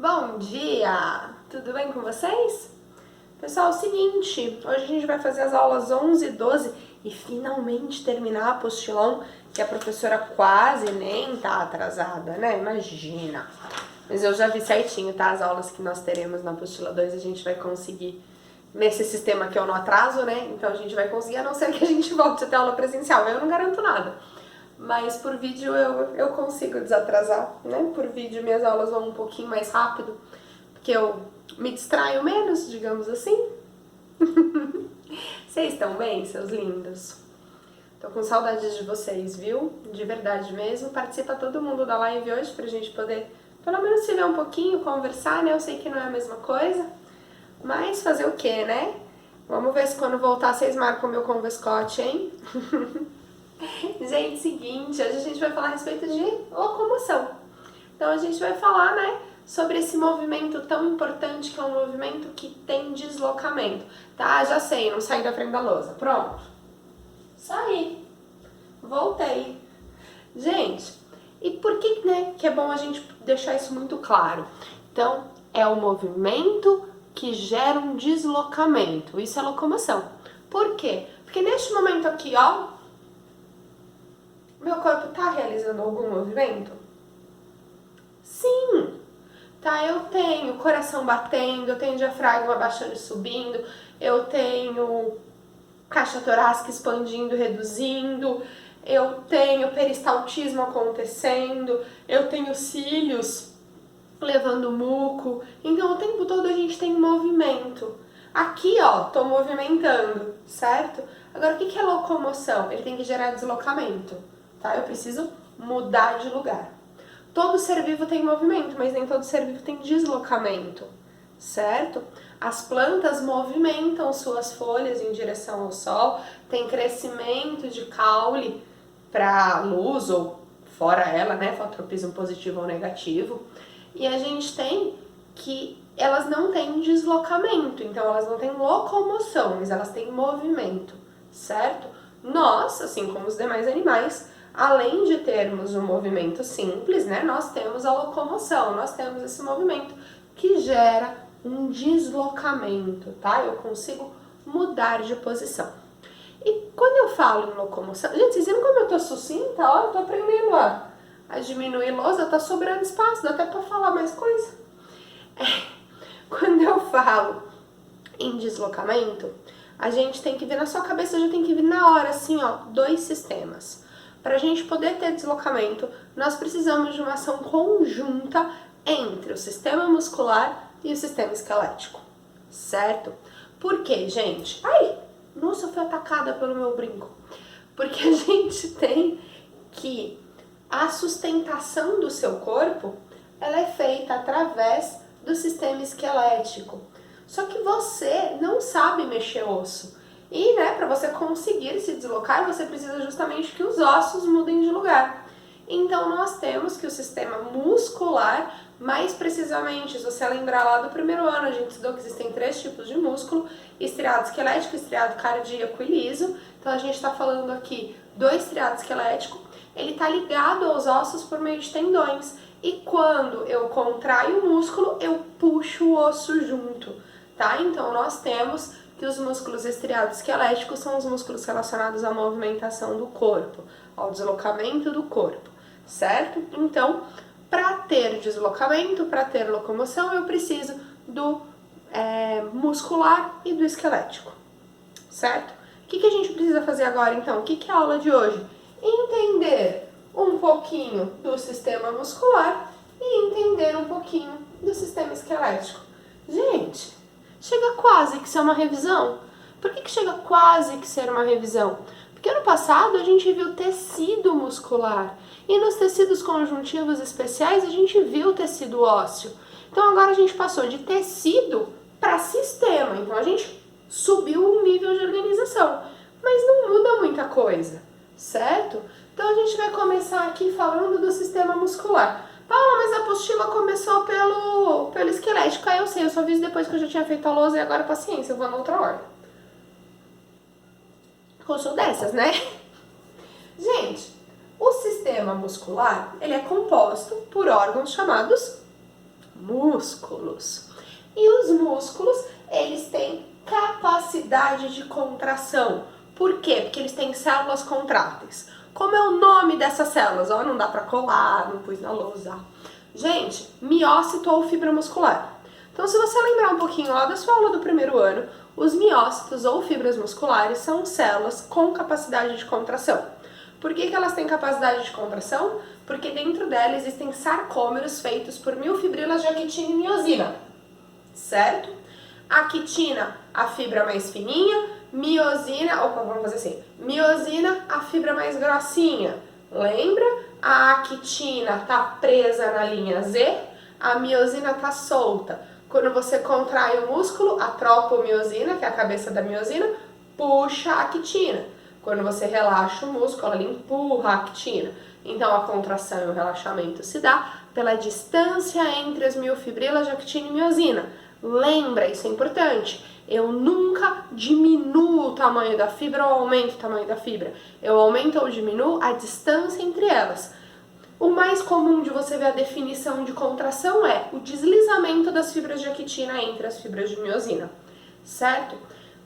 Bom dia! Tudo bem com vocês? Pessoal, é o seguinte, hoje a gente vai fazer as aulas 11 e 12 e finalmente terminar a apostilão, que a professora quase nem tá atrasada, né? Imagina! Mas eu já vi certinho, tá? As aulas que nós teremos na apostila 2 a gente vai conseguir, nesse sistema que eu não atraso, né? Então a gente vai conseguir, a não ser que a gente volte até aula presencial, eu não garanto nada. Mas por vídeo eu consigo desatrasar, né? Por vídeo minhas aulas vão um pouquinho mais rápido, porque eu me distraio menos, digamos assim. Vocês estão bem, seus lindos? Tô com saudades de vocês, viu? De verdade mesmo. Participa todo mundo da live hoje pra gente poder, pelo menos, se ver um pouquinho, conversar, né? Eu sei que não é a mesma coisa, mas fazer o quê, né? Vamos ver se quando voltar vocês marcam o meu Convescote, hein? Gente, seguinte, hoje a gente vai falar a respeito de locomoção. Então a gente vai falar, né, sobre esse movimento tão importante que é um movimento que tem deslocamento. Tá, já sei, não saí da frente da lousa. Pronto. Saí. Voltei. Gente, e por que, né, que é bom a gente deixar isso muito claro? Então, é o movimento que gera um deslocamento. Isso é locomoção. Por quê? Porque neste momento aqui, ó, meu corpo tá realizando algum movimento? Sim! Tá, eu tenho coração batendo, eu tenho diafragma baixando e subindo, eu tenho caixa torácica expandindo, reduzindo, eu tenho peristaltismo acontecendo, eu tenho cílios levando muco. Então o tempo todo a gente tem movimento. Aqui, ó, tô movimentando, certo? Agora, o que é locomoção? Ele tem que gerar deslocamento, tá? Eu preciso mudar de lugar. Todo ser vivo tem movimento, mas nem todo ser vivo tem deslocamento, certo? As plantas movimentam suas folhas em direção ao sol, tem crescimento de caule para luz ou fora ela, né? Fototropismo positivo ou negativo. E a gente tem que elas não têm deslocamento, então elas não têm locomoção, mas elas têm movimento, certo? Nós, assim como os demais animais, além de termos um movimento simples, né, nós temos a locomoção, nós temos esse movimento que gera um deslocamento, tá? Eu consigo mudar de posição. E quando eu falo em locomoção, gente, vocês viram como eu tô sucinta? Ó, eu tô aprendendo a diminuir lousa, tá sobrando espaço, dá até pra falar mais coisa. Quando eu falo em deslocamento, a gente tem que ver na sua cabeça, já tem que vir na hora, assim, ó, dois sistemas. Para a gente poder ter deslocamento, nós precisamos de uma ação conjunta entre o sistema muscular e o sistema esquelético, certo? Por quê, gente? Ai, nossa, eu fui atacada pelo meu brinco. Porque a gente tem que a sustentação do seu corpo, ela é feita através do sistema esquelético. Só que você não sabe mexer osso. E, né, para você conseguir se deslocar, você precisa justamente que os ossos mudem de lugar. Então, nós temos que o sistema muscular, mais precisamente, se você lembrar lá do primeiro ano, a gente estudou que existem 3 tipos de músculo, estriado esquelético, estriado cardíaco e liso. Então, a gente está falando aqui do estriado esquelético. Ele está ligado aos ossos por meio de tendões. E quando eu contraio o músculo, eu puxo o osso junto, tá? Então, nós temos que os músculos estriados esqueléticos são os músculos relacionados à movimentação do corpo, ao deslocamento do corpo, certo? Então, para ter deslocamento, para ter locomoção, eu preciso do muscular e do esquelético, certo? O que a gente precisa fazer agora, então? O que é a aula de hoje? Entender um pouquinho do sistema muscular e entender um pouquinho do sistema esquelético. Gente, chega quase que ser uma revisão. Por que chega quase que ser uma revisão? Porque ano passado a gente viu tecido muscular e nos tecidos conjuntivos especiais a gente viu tecido ósseo. Então agora a gente passou de tecido para sistema. Então a gente subiu um nível de organização, mas não muda muita coisa, certo? Então a gente vai começar aqui falando do sistema muscular. Paula, mas a apostila começou pelo esquelético. Eu sei, eu só vi isso depois que eu já tinha feito a lousa e agora paciência, eu vou na outra ordem. Eu sou dessas, né? Gente, o sistema muscular, ele é composto por órgãos chamados músculos. E os músculos, eles têm capacidade de contração. Por quê? Porque eles têm células contráteis. Como é o nome dessas células? Ó, não dá pra colar, não pus na lousa. Gente, miócito ou fibra muscular. Então, se você lembrar um pouquinho lá da sua aula do primeiro ano, os miócitos ou fibras musculares são células com capacidade de contração. Por que elas têm capacidade de contração? Porque dentro dela existem sarcômeros feitos por miofibrilas de actina e miosina, certo? A quitina, a fibra mais fininha, vamos fazer assim, miosina, a fibra mais grossinha. Lembra? A actina está presa na linha Z, a miosina está solta. Quando você contrai o músculo, a tropomiosina, que é a cabeça da miosina, puxa a actina. Quando você relaxa o músculo, ela empurra a actina. Então, a contração e o relaxamento se dá pela distância entre as miofibrilas de actina e miosina. Lembra, isso é importante. Eu nunca diminuo o tamanho da fibra ou aumento o tamanho da fibra. Eu aumento ou diminuo a distância entre elas. O mais comum de você ver a definição de contração é o deslizamento das fibras de actina entre as fibras de miosina, certo?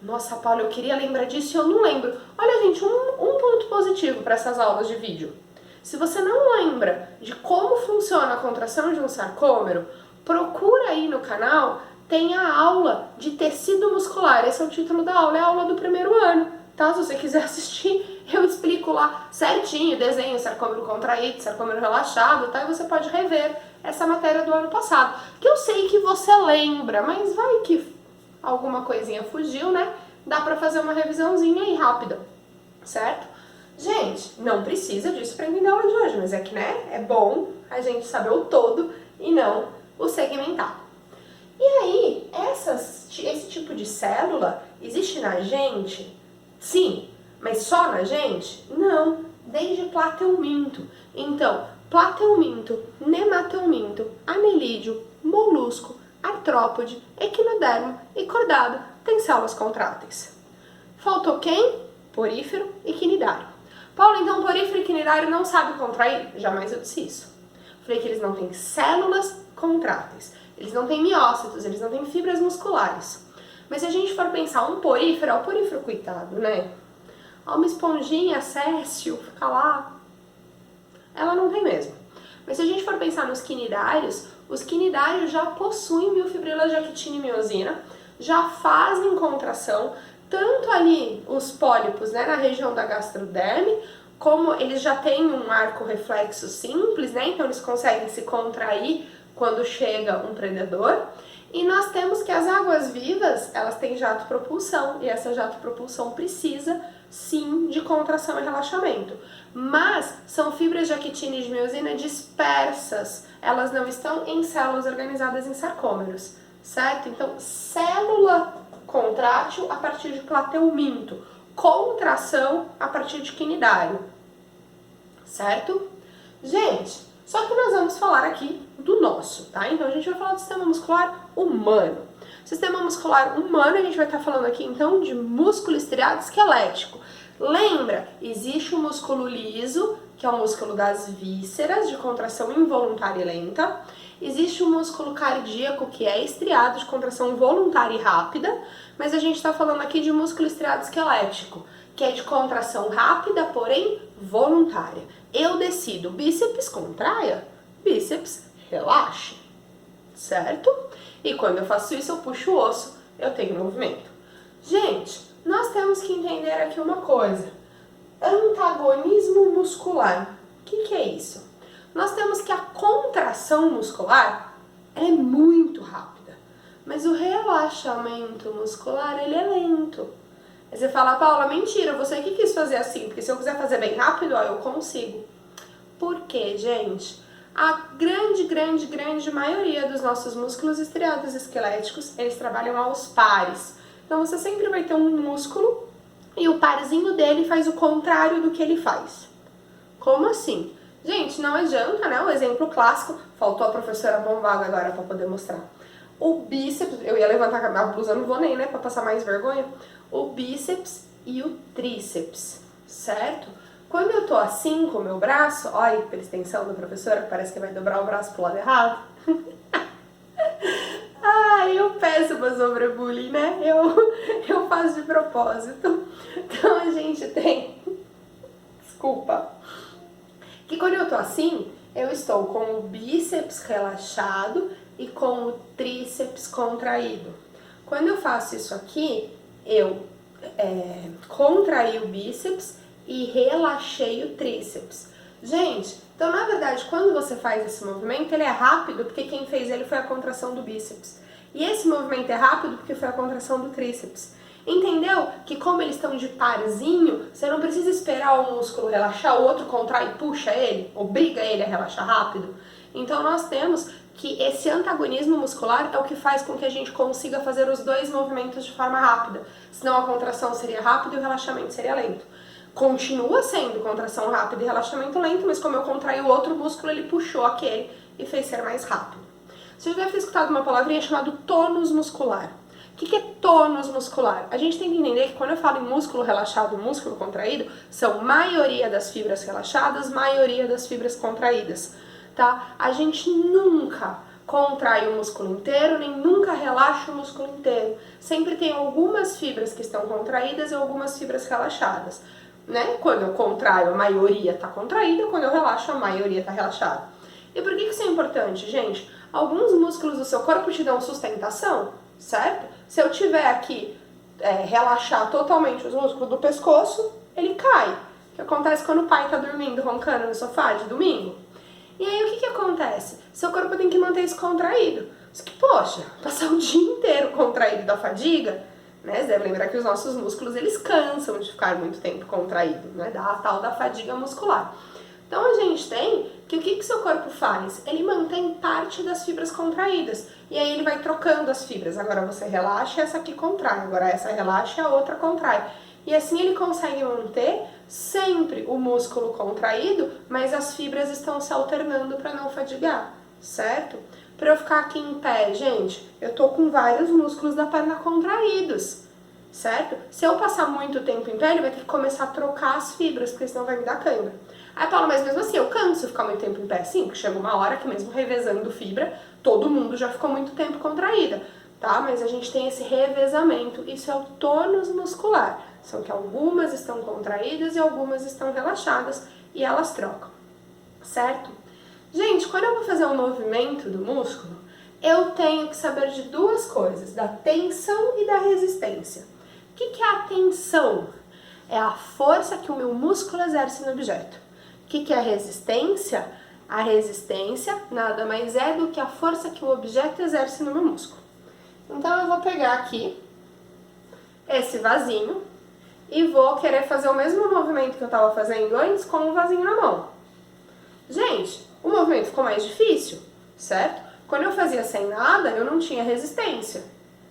Nossa, Paula, eu queria lembrar disso e eu não lembro. Olha, gente, um ponto positivo para essas aulas de vídeo. Se você não lembra de como funciona a contração de um sarcômero, procura aí no canal, tem a aula de tecido muscular. Esse é o título da aula, é a aula do primeiro ano, tá? Se você quiser assistir, eu explico lá certinho, desenho, sarcômero contraído, sarcômero relaxado, tá? E você pode rever essa matéria do ano passado, que eu sei que você lembra, mas vai que alguma coisinha fugiu, né? Dá pra fazer uma revisãozinha aí rápida, certo? Gente, não precisa disso pra entender a aula de hoje, mas é que, né, é bom a gente saber o todo e não o segmentado. E aí, esse tipo de célula existe na gente? Sim, mas só na gente? Não, desde plateuminto. Então, plateuminto, nemateuminto, anelídeo, molusco, artrópode, equinodermo e cordado têm células contráteis. Faltou quem? Porífero e quinidário. Paulo, então porífero e quinidário não sabem contrair? Jamais eu disse isso. Falei que eles não têm células contráteis, eles não têm miócitos, eles não têm fibras musculares. Mas se a gente for pensar um porífero, o porífero, coitado, né? Uma esponjinha, Cécio, fica lá. Ela não tem mesmo. Mas se a gente for pensar nos quinidários, os quinidários já possuem miofibrilas de actina e miosina, já fazem contração, tanto ali os pólipos, né, na região da gastroderme, como eles já têm um arco reflexo simples, né, então eles conseguem se contrair quando chega um predador. E nós temos que as águas-vivas, elas têm jato-propulsão, e essa jato-propulsão precisa, sim, de contração e relaxamento. Mas são fibras de actina e de miosina dispersas, elas não estão em células organizadas em sarcômeros, certo? Então, célula contrátil a partir de plateuminto, contração a partir de quinidário, certo? Gente, só que nós vamos falar aqui do nosso, tá? Então a gente vai falar do sistema muscular humano. Sistema muscular humano, a gente vai estar falando aqui então de músculo estriado esquelético. Lembra, existe o músculo liso, que é o músculo das vísceras, de contração involuntária e lenta. Existe o músculo cardíaco, que é estriado, de contração voluntária e rápida. Mas a gente está falando aqui de músculo estriado esquelético, que é de contração rápida, porém voluntária. Eu decido, bíceps contraia, bíceps relaxe, certo? E quando eu faço isso, eu puxo o osso, eu tenho movimento. Gente, nós temos que entender aqui uma coisa. Antagonismo muscular. O que é isso? Nós temos que a contração muscular é muito rápida, mas o relaxamento muscular, ele é lento. Aí você fala, Paula, mentira, você que quis fazer assim, porque se eu quiser fazer bem rápido, ó, eu consigo. Por quê, gente? A grande maioria dos nossos músculos estriados esqueléticos, eles trabalham aos pares. Então você sempre vai ter um músculo e o parzinho dele faz o contrário do que ele faz. Como assim? Gente, não adianta, né? O exemplo clássico, faltou a professora Bombaga agora para poder mostrar. O bíceps, eu ia levantar a blusa, não vou nem, né, para passar mais vergonha. O bíceps e o tríceps, certo? Quando eu tô assim com o meu braço, olha a extensão da professora, que parece que vai dobrar o braço pro lado errado. péssima sobre bullying, né? Eu faço de propósito. Então a gente tem, desculpa, que quando eu tô assim, eu estou com o bíceps relaxado e com o tríceps contraído. Quando eu faço isso aqui, eu contraí o bíceps e relaxei o tríceps. Gente, então na verdade, quando você faz esse movimento, ele é rápido porque quem fez ele foi a contração do bíceps. E esse movimento é rápido porque foi a contração do tríceps. Entendeu? Que como eles estão de parzinho, você não precisa esperar o músculo relaxar, o outro contrai e puxa ele, obriga ele a relaxar rápido. Então nós temos que esse antagonismo muscular é o que faz com que a gente consiga fazer os dois movimentos de forma rápida. Senão a contração seria rápida e o relaxamento seria lento. Continua sendo contração rápida e relaxamento lento, mas como eu contraí o outro músculo, ele puxou aquele e fez ser mais rápido. Você já deve ter escutado uma palavrinha chamada tônus muscular. O que é tônus muscular? A gente tem que entender que quando eu falo em músculo relaxado e músculo contraído, são maioria das fibras relaxadas, maioria das fibras contraídas, tá? A gente nunca contrai o músculo inteiro, nem nunca relaxa o músculo inteiro. Sempre tem algumas fibras que estão contraídas e algumas fibras relaxadas, né? Quando eu contraio, a maioria está contraída, quando eu relaxo, a maioria está relaxada. E por que isso é importante, gente? Alguns músculos do seu corpo te dão sustentação, certo? Se eu tiver aqui, relaxar totalmente os músculos do pescoço, ele cai. O que acontece quando o pai está dormindo, roncando no sofá de domingo? E aí o que acontece? Seu corpo tem que manter isso contraído. Só que, poxa, passar o dia inteiro contraído da fadiga, né? Você deve lembrar que os nossos músculos, eles cansam de ficar muito tempo contraído, né? Da tal da fadiga muscular. Então a gente tem que o que seu corpo faz? Ele mantém parte das fibras contraídas. E aí ele vai trocando as fibras. Agora você relaxa, essa aqui contrai. Agora essa relaxa, a outra contrai. E assim ele consegue manter sempre o músculo contraído, mas as fibras estão se alternando para não fadigar, certo? Para eu ficar aqui em pé, gente, eu tô com vários músculos da perna contraídos, certo? Se eu passar muito tempo em pé, ele vai ter que começar a trocar as fibras, porque senão vai me dar cãibra. Aí, Paula, mas mesmo assim, eu canso de ficar muito tempo em pé? Sim, porque chega uma hora que mesmo revezando fibra, todo mundo já ficou muito tempo contraída, tá? Mas a gente tem esse revezamento, isso é o tônus muscular. São que algumas estão contraídas e algumas estão relaxadas e elas trocam, certo? Gente, quando eu vou fazer um movimento do músculo, eu tenho que saber de duas coisas, da tensão e da resistência. O que é a tensão? É a força que o meu músculo exerce no objeto. O que é a resistência? A resistência nada mais é do que a força que o objeto exerce no meu músculo. Então eu vou pegar aqui esse vasinho e vou querer fazer o mesmo movimento que eu estava fazendo antes com o vasinho na mão. Gente, o movimento ficou mais difícil, certo? Quando eu fazia sem nada, eu não tinha resistência.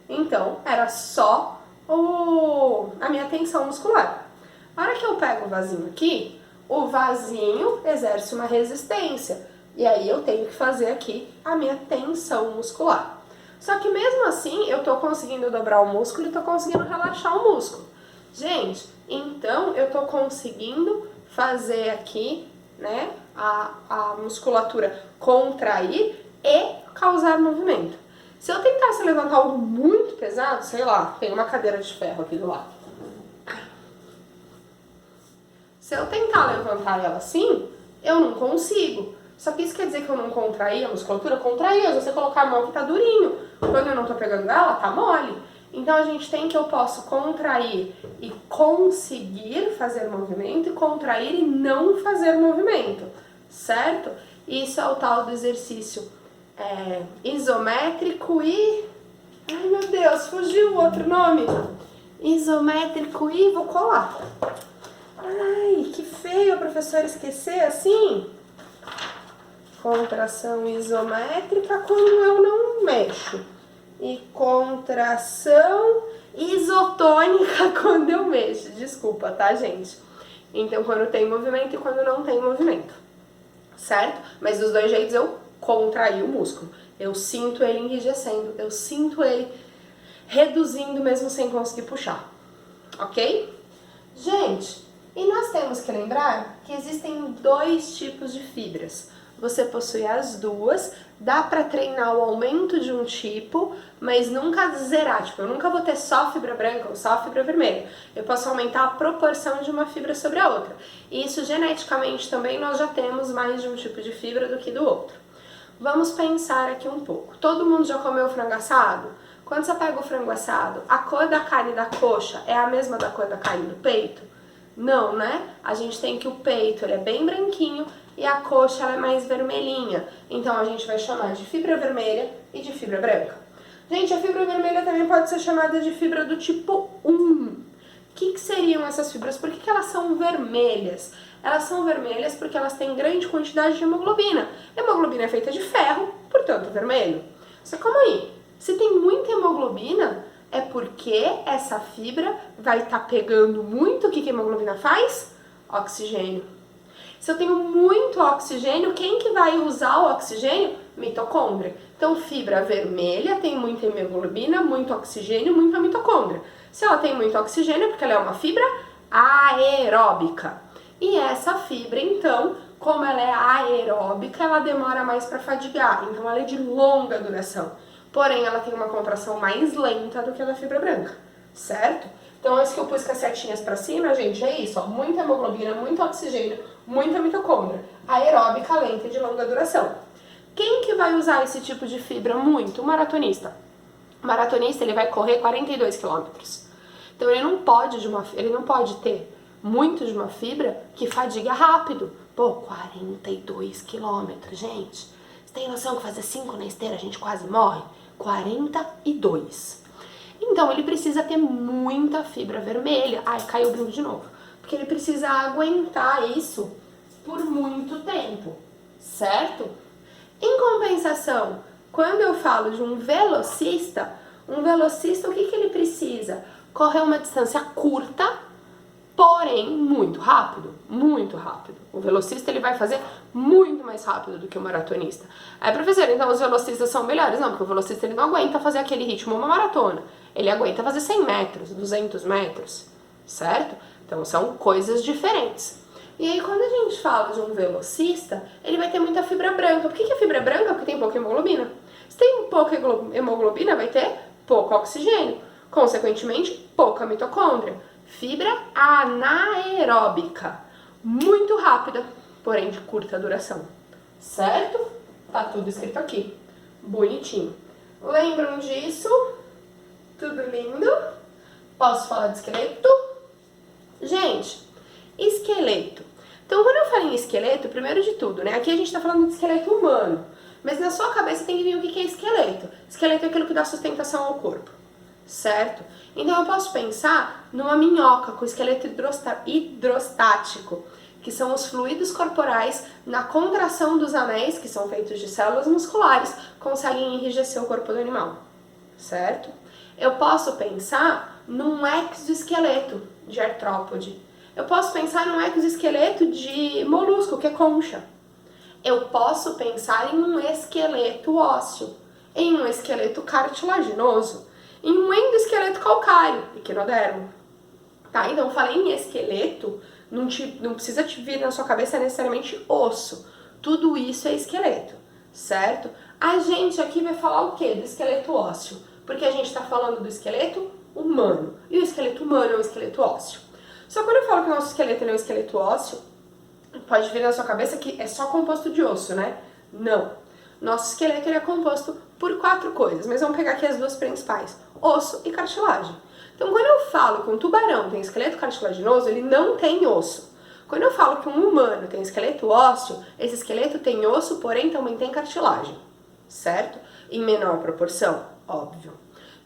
Então, era só a minha tensão muscular. A hora que eu pego o vasinho aqui, o vasinho exerce uma resistência. E aí eu tenho que fazer aqui a minha tensão muscular. Só que mesmo assim, eu tô conseguindo dobrar o músculo e tô conseguindo relaxar o músculo. Gente, então eu tô conseguindo fazer aqui, né, a musculatura contrair e causar movimento. Se eu tentasse levantar algo muito pesado, sei lá, tem uma cadeira de ferro aqui do lado. Se eu tentar levantar ela assim, eu não consigo. Só que isso quer dizer que eu não contraí a musculatura? Contraí, se você colocar a mão que tá durinho. Quando eu não tô pegando ela, tá mole. Então a gente tem que eu posso contrair e conseguir fazer movimento e contrair e não fazer movimento, certo? Isso é o tal do exercício isométrico e... Ai meu Deus, fugiu o outro nome. Isométrico e vou colar. Ai, que feio a professora esquecer assim. Contração isométrica quando eu não mexo. E contração isotônica quando eu mexo. Desculpa, tá, gente? Então, quando tem movimento e quando não tem movimento. Certo? Mas dos dois jeitos eu contraí o músculo. Eu sinto ele enrijecendo. Eu sinto ele reduzindo mesmo sem conseguir puxar. Ok? Gente, e nós temos que lembrar que existem dois tipos de fibras. Você possui as duas, dá pra treinar o aumento de um tipo, mas nunca zerar. Tipo, eu nunca vou ter só fibra branca ou só fibra vermelha. Eu posso aumentar a proporção de uma fibra sobre a outra. E isso geneticamente também nós já temos mais de um tipo de fibra do que do outro. Vamos pensar aqui um pouco. Todo mundo já comeu frango assado? Quando você pega o frango assado, a cor da carne da coxa é a mesma da cor da carne do peito? Não, né? A gente tem que o peito ele é bem branquinho e a coxa ela é mais vermelhinha. Então a gente vai chamar de fibra vermelha e de fibra branca. Gente, a fibra vermelha também pode ser chamada de fibra do tipo 1. O que seriam essas fibras? Por que elas são vermelhas? Elas são vermelhas porque elas têm grande quantidade de hemoglobina. Hemoglobina é feita de ferro, portanto vermelho. Só calma aí, se tem muita hemoglobina, é porque essa fibra vai estar pegando muito. O que a hemoglobina faz? Oxigênio. Se eu tenho muito oxigênio, quem que vai usar o oxigênio? Mitocôndria. Então, fibra vermelha tem muita hemoglobina, muito oxigênio, muita mitocôndria. Se ela tem muito oxigênio, é porque ela é uma fibra aeróbica. E essa fibra, então, como ela é aeróbica, ela demora mais para fadigar. Então, ela é de longa duração. Porém, ela tem uma contração mais lenta do que a da fibra branca, certo? Então, esse que eu pus com as setinhas para cima, gente, é isso, ó, muita hemoglobina, muito oxigênio, muita mitocôndria, aeróbica, lenta e de longa duração. Quem que vai usar esse tipo de fibra muito? O maratonista. O maratonista, ele vai correr 42 quilômetros. Então, ele não pode ter muito de uma fibra que fadiga rápido. Pô, 42 quilômetros, gente. Você tem noção que fazer 5 na esteira a gente quase morre? 42. Então, ele precisa ter muita fibra vermelha. Ai, caiu o brinco de novo. Porque ele precisa aguentar isso por muito tempo, certo? Em compensação, quando eu falo de um velocista o que ele precisa? Correr uma distância curta, porém muito rápido, muito rápido. O velocista ele vai fazer muito mais rápido do que o maratonista. Aí, professor, então os velocistas são melhores? Não, porque o velocista ele não aguenta fazer aquele ritmo uma maratona. Ele aguenta fazer 100 metros, 200 metros, certo? Então são coisas diferentes. E aí quando a gente fala de um velocista, ele vai ter muita fibra branca. Por que a fibra é branca? Porque tem pouca hemoglobina. Se tem pouca hemoglobina, vai ter pouco oxigênio. Consequentemente, pouca mitocôndria. Fibra anaeróbica. Muito rápida, porém de curta duração. Certo? Tá tudo escrito aqui. Bonitinho. Lembram disso? Tudo lindo? Posso falar de esqueleto? Gente, esqueleto. Então, quando eu falo em esqueleto, primeiro de tudo, né? Aqui a gente tá falando de esqueleto humano. Mas na sua cabeça tem que vir o que é esqueleto. Esqueleto é aquilo que dá sustentação ao corpo, certo? Então eu posso pensar numa minhoca com esqueleto hidrostático, que são os fluidos corporais na contração dos anéis, que são feitos de células musculares, conseguem enrijecer o corpo do animal, certo? Eu posso pensar num exoesqueleto de artrópode. Eu posso pensar num exoesqueleto de molusco, que é concha. Eu posso pensar em um esqueleto ósseo, em um esqueleto cartilaginoso, em um endoesqueleto calcário, equinodermo. Tá? Então, eu falei em esqueleto, não precisa te vir na sua cabeça necessariamente osso. Tudo isso é esqueleto, certo? A gente aqui vai falar o quê? Do esqueleto ósseo, porque a gente está falando do esqueleto humano, e o esqueleto humano é um esqueleto ósseo. Só quando eu falo que o nosso esqueleto é um esqueleto ósseo, pode vir na sua cabeça que é só composto de osso, né? Não. Nosso esqueleto ele é composto por 4 coisas, mas vamos pegar aqui as duas principais: osso e cartilagem. Então, quando eu falo que um tubarão tem esqueleto cartilaginoso, ele não tem osso. Quando eu falo que um humano tem esqueleto ósseo, esse esqueleto tem osso, porém também tem cartilagem, certo? Em menor proporção, óbvio.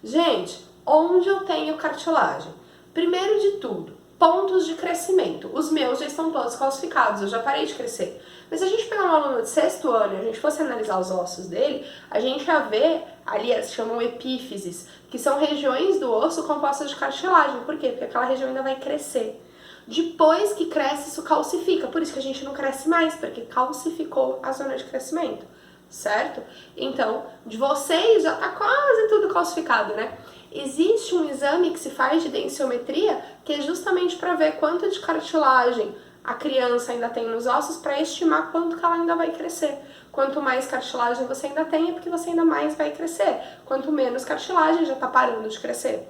Gente, onde eu tenho cartilagem? Primeiro de tudo, pontos de crescimento. Os meus já estão todos calcificados, eu já parei de crescer. Mas se a gente pegar um aluno de 6º ano e a gente fosse analisar os ossos dele, a gente já vê, ali eles chamam epífises, que são regiões do osso compostas de cartilagem. Por quê? Porque aquela região ainda vai crescer. Depois que cresce, isso calcifica. Por isso que a gente não cresce mais, porque calcificou a zona de crescimento, certo? Então, de vocês já tá quase tudo calcificado, né? Existe um exame que se faz de densiometria que é justamente para ver quanto de cartilagem a criança ainda tem nos ossos para estimar quanto que ela ainda vai crescer. Quanto mais cartilagem você ainda tem, é porque você ainda mais vai crescer. Quanto menos cartilagem, já tá parando de crescer,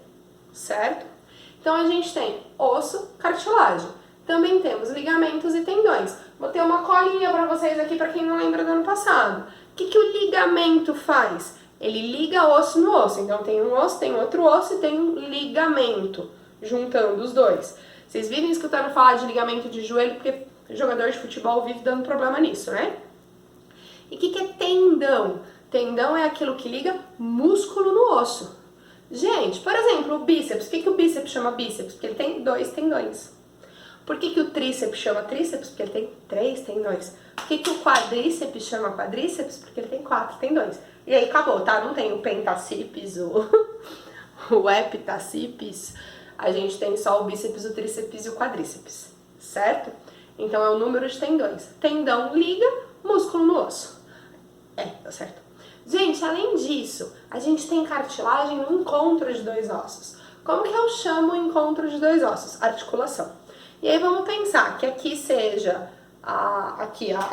certo? Então a gente tem osso, cartilagem. Também temos ligamentos e tendões. Vou ter uma colinha para vocês aqui para quem não lembra do ano passado. O que o ligamento faz? Ele liga osso no osso. Então tem um osso, tem outro osso e tem um ligamento, juntando os dois. Vocês vivem escutando falar de ligamento de joelho porque jogador de futebol vive dando problema nisso, né? E o que é tendão? Tendão é aquilo que liga músculo no osso. Gente, por exemplo, o bíceps. Por que o bíceps chama bíceps? Porque ele tem 2 tendões. Por que o tríceps chama tríceps? Porque ele tem 3 tendões. Por que o quadríceps chama quadríceps? Porque ele tem 4 tendões. E aí acabou, tá? Não tem o pentacípeps, o heptacípeps. A gente tem só o bíceps, o tríceps e o quadríceps, certo? Então é o número de tendões. Tendão liga, músculo no osso. Tá certo. Gente, além disso, a gente tem cartilagem no encontro de 2 ossos. Como que eu chamo o encontro de 2 ossos? Articulação. E aí vamos pensar que aqui seja a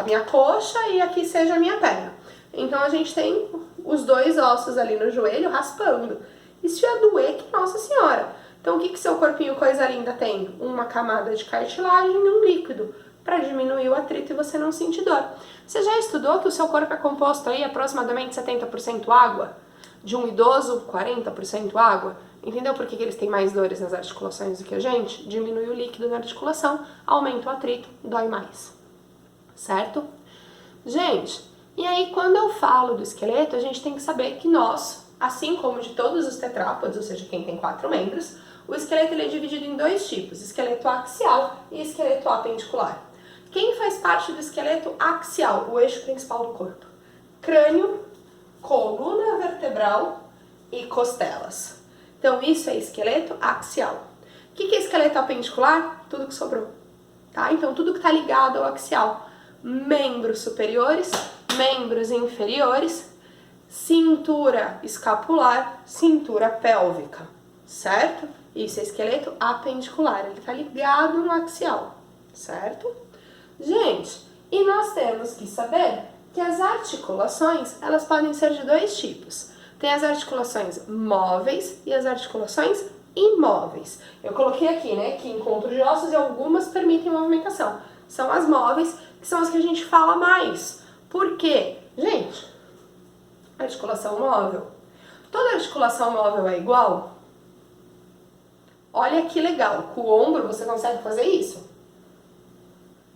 minha coxa e aqui seja a minha perna. Então a gente tem os 2 ossos ali no joelho raspando. Isso ia doer que Nossa Senhora. Então o que seu corpinho coisa linda tem? Uma camada de cartilagem e um líquido para diminuir o atrito e você não sentir dor. Você já estudou que o seu corpo é composto aí aproximadamente 70% água? De um idoso, 40% água? Entendeu por que eles têm mais dores nas articulações do que a gente? Diminui o líquido na articulação, aumenta o atrito, dói mais. Certo? Gente, e aí quando eu falo do esqueleto, a gente tem que saber que nós, assim como de todos os tetrápodes, ou seja, quem tem 4 membros, o esqueleto ele é dividido em 2 tipos, esqueleto axial e esqueleto apendicular. Quem faz parte do esqueleto axial, o eixo principal do corpo? Crânio, coluna vertebral e costelas. Então isso é esqueleto axial. O que é esqueleto apendicular? Tudo que sobrou, tá? Então tudo que está ligado ao axial. Membros superiores, membros inferiores, cintura escapular, cintura pélvica, certo? Isso é esqueleto apendicular, ele está ligado no axial, certo? Gente, e nós temos que saber que as articulações, elas podem ser de 2 tipos. Tem as articulações móveis e as articulações imóveis. Eu coloquei aqui, né, que encontro de ossos e algumas permitem movimentação. São as móveis, que são as que a gente fala mais. Por quê? Gente, articulação móvel. Toda articulação móvel é igual? Olha que legal, com o ombro você consegue fazer isso?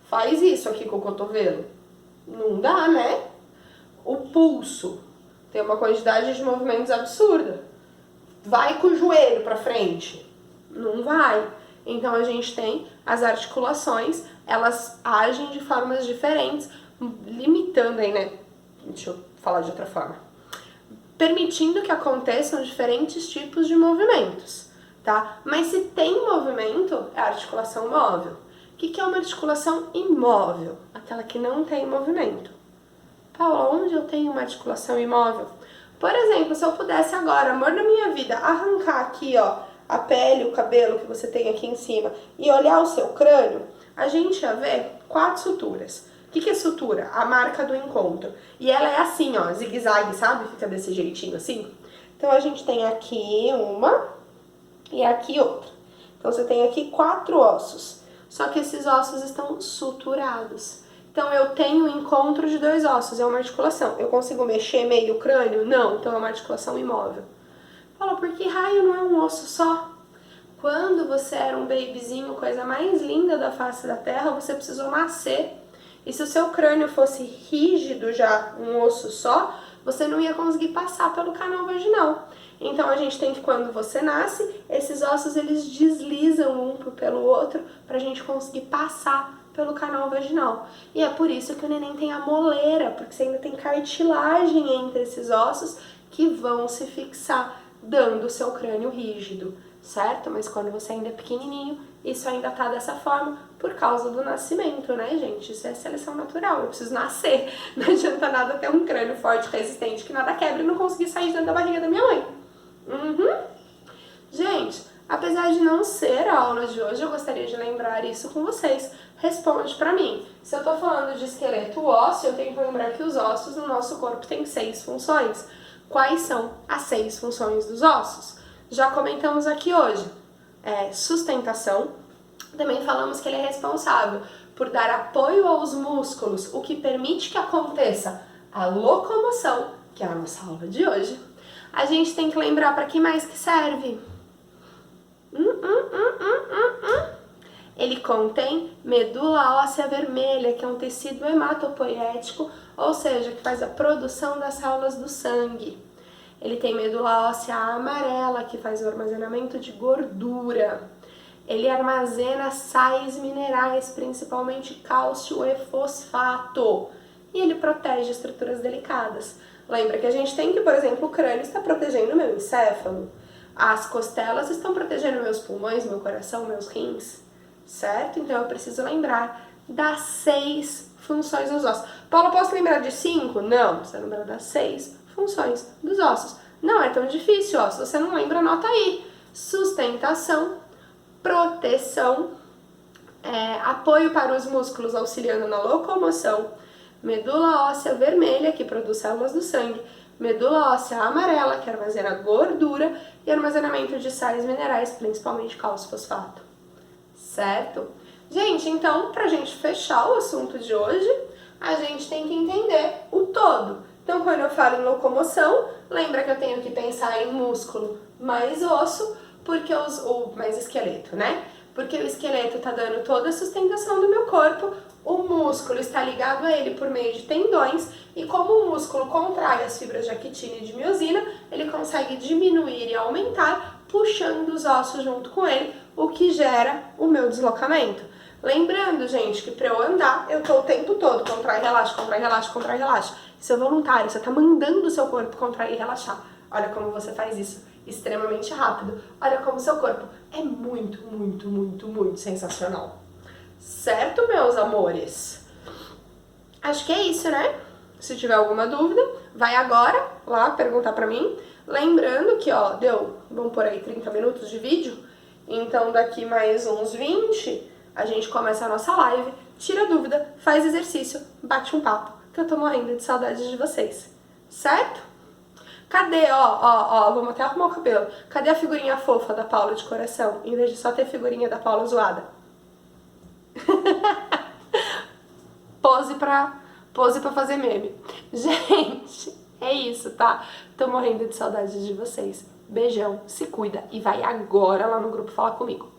Faz isso aqui com o cotovelo. Não dá, né? O pulso tem uma quantidade de movimentos absurda. Vai com o joelho pra frente. Não vai. Então a gente tem as articulações, elas agem de formas diferentes, limitando aí, né? Deixa eu falar de outra forma. Permitindo que aconteçam diferentes tipos de movimentos, tá? Mas se tem movimento, é articulação móvel. O que é uma articulação imóvel? Aquela que não tem movimento. Paula, onde eu tenho uma articulação imóvel? Por exemplo, se eu pudesse agora, amor da minha vida, arrancar aqui, ó, a pele, o cabelo que você tem aqui em cima e olhar o seu crânio, a gente ia ver 4 suturas. O que é sutura? A marca do encontro. E ela é assim, ó, zigue-zague, sabe? Fica desse jeitinho assim. Então a gente tem aqui uma e aqui outra. Então você tem aqui 4 ossos. Só que esses ossos estão suturados. Então eu tenho um encontro de 2 ossos, é uma articulação. Eu consigo mexer meio o crânio? Não, então é uma articulação imóvel. Fala, por que raio não é um osso só? Quando você era um babyzinho, coisa mais linda da face da terra, você precisou nascer. E se o seu crânio fosse rígido já, um osso só, você não ia conseguir passar pelo canal vaginal. Então a gente tem que, quando você nasce, esses ossos eles deslizam um pelo outro pra gente conseguir passar pelo canal vaginal. E é por isso que o neném tem a moleira, porque você ainda tem cartilagem entre esses ossos que vão se fixar, dando o seu crânio rígido, certo? Mas quando você ainda é pequenininho, isso ainda tá dessa forma por causa do nascimento, né, gente? Isso é seleção natural, eu preciso nascer. Não adianta nada ter um crânio forte, resistente, que nada quebra e não conseguir sair de dentro da barriga da minha mãe. Gente, Apesar de não ser a aula de hoje, eu gostaria de lembrar isso com vocês. Responde pra mim. Se eu tô falando de esqueleto ósseo, eu tenho que lembrar que os ossos no nosso corpo têm 6 funções. Quais são as 6 funções dos ossos? Já comentamos aqui hoje. Sustentação. Também falamos que ele é responsável por dar apoio aos músculos, o que permite que aconteça a locomoção, que é a nossa aula de hoje. A gente tem que lembrar para que mais que serve. Ele contém medula óssea vermelha, que é um tecido hematopoético, ou seja, que faz a produção das células do sangue. Ele tem medula óssea amarela, que faz o armazenamento de gordura. Ele armazena sais minerais, principalmente cálcio e fosfato. E ele protege estruturas delicadas. Lembra que a gente tem que, por exemplo, o crânio está protegendo o meu encéfalo. As costelas estão protegendo meus pulmões, meu coração, meus rins. Certo? Então eu preciso lembrar das 6 funções dos ossos. Paula, posso lembrar de 5? Não, você lembra das 6 funções dos ossos. Não é tão difícil, ó. Se você não lembra, anota aí. Sustentação, proteção, apoio para os músculos auxiliando na locomoção, medula óssea vermelha, que produz células do sangue, medula óssea amarela, que armazena gordura, e armazenamento de sais minerais, principalmente cálcio e fosfato. Certo? Gente, então, pra gente fechar o assunto de hoje, a gente tem que entender o todo. Então, quando eu falo em locomoção, lembra que eu tenho que pensar em músculo mais osso, porque mais esqueleto, né? Porque o esqueleto tá dando toda a sustentação do meu corpo, o músculo está ligado a ele por meio de tendões, e como o músculo contrai as fibras de actina e de miosina, ele consegue diminuir e aumentar, puxando os ossos junto com ele, o que gera o meu deslocamento. Lembrando, gente, que para eu andar, eu tô o tempo todo contrai, relaxa, contrai, relaxa, contrai, relaxa. Isso é voluntário, você tá mandando o seu corpo contrair e relaxar. Olha como você faz isso extremamente rápido. Olha como o seu corpo é muito, muito, muito, muito sensacional. Certo, meus amores? Acho que é isso, né? Se tiver alguma dúvida, vai agora lá perguntar pra mim. Lembrando que, ó, vamos por aí 30 minutos de vídeo. Então, daqui mais uns 20, a gente começa a nossa live, tira dúvida, faz exercício, bate um papo, que eu tô morrendo de saudade de vocês. Certo? Cadê, vamos até arrumar o cabelo. Cadê a figurinha fofa da Paula de coração, em vez de só ter figurinha da Paula zoada? Pose pra fazer meme. Gente, é isso, tá? Tô morrendo de saudade de vocês. Beijão, se cuida e vai agora lá no grupo falar comigo.